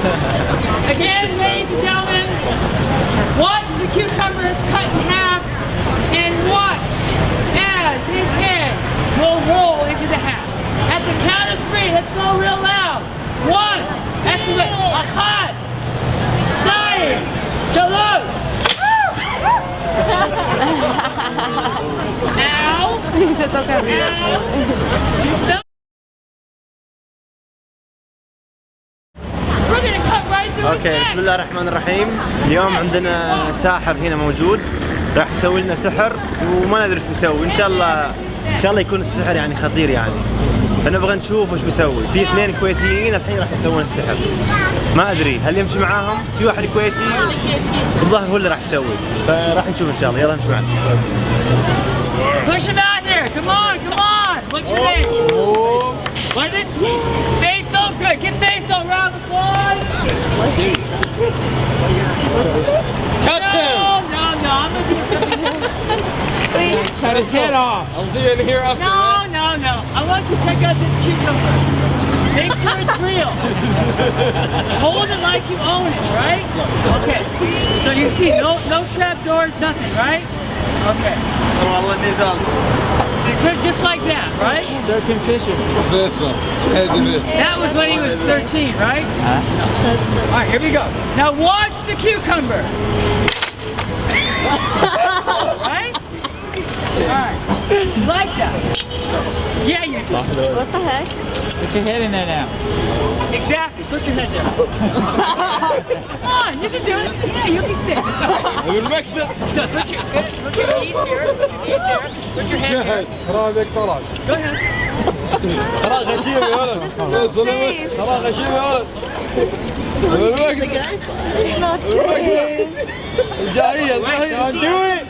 Again, ladies and gentlemen, watch the cucumber cut in half and watch as his head will roll into the hat. At the count of 3, let's go real loud. 1, excellent, Ahad, Zayn, Shalom. Now, Se toca arriba. اوكي، بسم الله الرحمن الرحيم. اليوم عندنا ساحر هنا موجود، راح يسوي لنا سحر وما ندري ايش بيسوي. ان شاء الله يكون السحر يعني خطير يعني. فنبغى نشوف وش بيسوي. في 2 كويتيين الحين راح يسوون السحر. ما ادري هل يمشي معاهم؟ في واحد كويتي الظاهر هو اللي راح يسوي، فراح نشوف ان شاء الله. يلا نمشي معنا. Push him out here. Come on, come on. What's your name? What is it? Faisal. Good. Give Faisal a round of applause. Catch him. No. I'm gonna do something. Cut his head off. I'll see you in here after. No. I want you to check out this cucumber. Make sure it's real. Hold it like you own it, right? Okay. So you see, no trap doors, nothing, right? Okay. So you put it just like that, right? Circumcision. That was when he was 13, right? No. All right, here we go. Now watch the cucumber. Right? All right. You like that? Yeah, you do. What the heck? Put your head in there now. Exactly. Put your head there. Come on, you can do it. Yeah, you'll be sick. It's all right. No, put your knees here. Put your head here. رابك طلعش. Go ahead. ترى غشيم يا ولد. ترى غشيم يا ولد. It's not safe. الجاهية. Do it.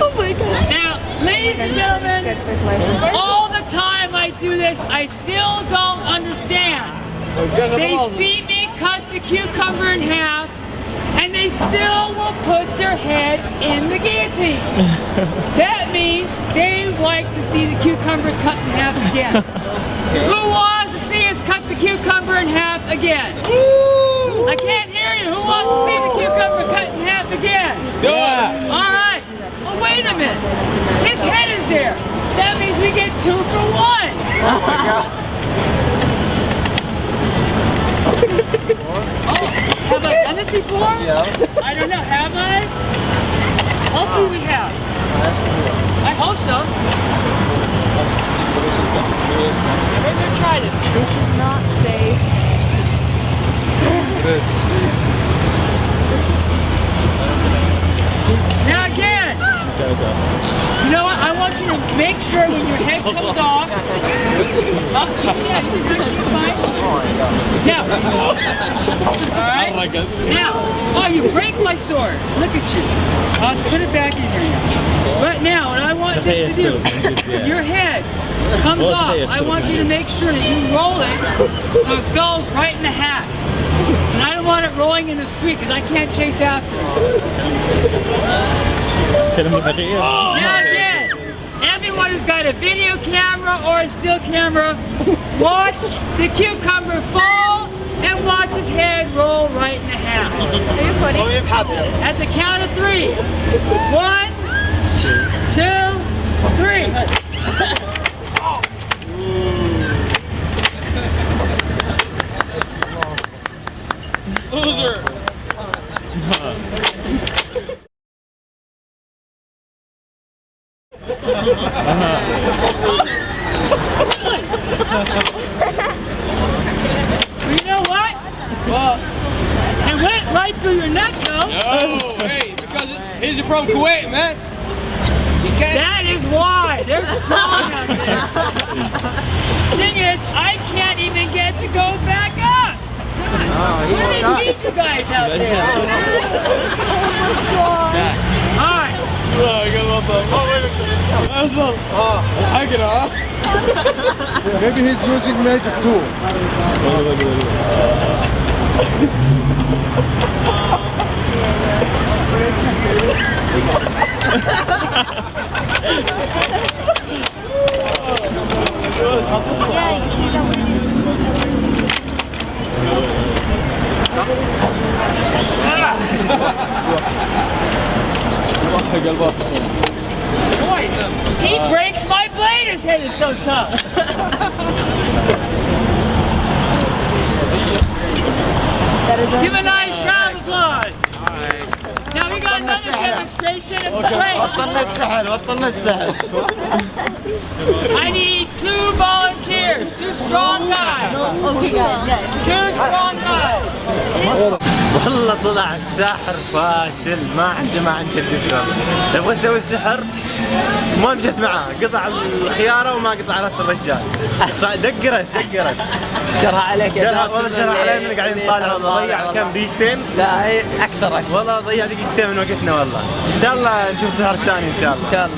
Oh my god. Now, ladies and gentlemen, all the time I do this, I still don't understand. They see me cut the cucumber in half, and they still will put their head in the guillotine. That means they like to see the cucumber cut in half again. Who wants to see us cut the cucumber in half again? I can't hear you. Who wants to see the cucumber cut in half again? Do it. All right. Oh, wait a minute. His head is there. That means we get 2 for 1. Oh my god. Oh, have I done this before? Yeah. I don't know. Have I? Hopefully we have. I hope so. We're going to try this. This is not safe. Now again. You know what? I want you to make sure when your head comes off. Yeah, you can do it. Fine. Now. All right. Now. Oh, you break my sword. Look at you. I'll put it back in here now. But now, what I want this to do, your head comes off. I want you to make sure that you roll it so it goes right in the hat. And I don't want it rolling in the street because I can't chase after it. Now again, everyone who's got a video camera or a still camera, watch the cucumber fall and watch his head roll right in the hat. Are you recording? At the count of 3. 1, 2, 3. Loser. You know what? Well, It went right through your neck though. no, hey, because he's from Kuwait, man. You can't. That is why. They're strong out there. Thing is, I can't even get to go back up. God, what do they beat you guys out there? Alright. Maybe he's using magic tool. Yeah, you see that one. Boy, he breaks my blade. His head is so tough. That is Give a nice round of applause. Now we got another demonstration of strength. بطلنا السحر بطلنا السحر. I need 2 volunteers, 2 strong guys. Okay, guys. 2 strong guys. والله طلع الساحر فاشل، ما عنده جدته والله. يبغى يسوي السحر ما مشيت معاه، قطع الخياره وما قطع راس الرجال. دقرت شرها عليك يا شرح والله شرح علينا قاعدين نطالع والله. ضيع كم دقيقتين؟ لا هي اكثر والله ضيع دقيقتين من وقتنا والله. ان شاء الله نشوف سحر ثاني ان شاء الله. ان شاء الله.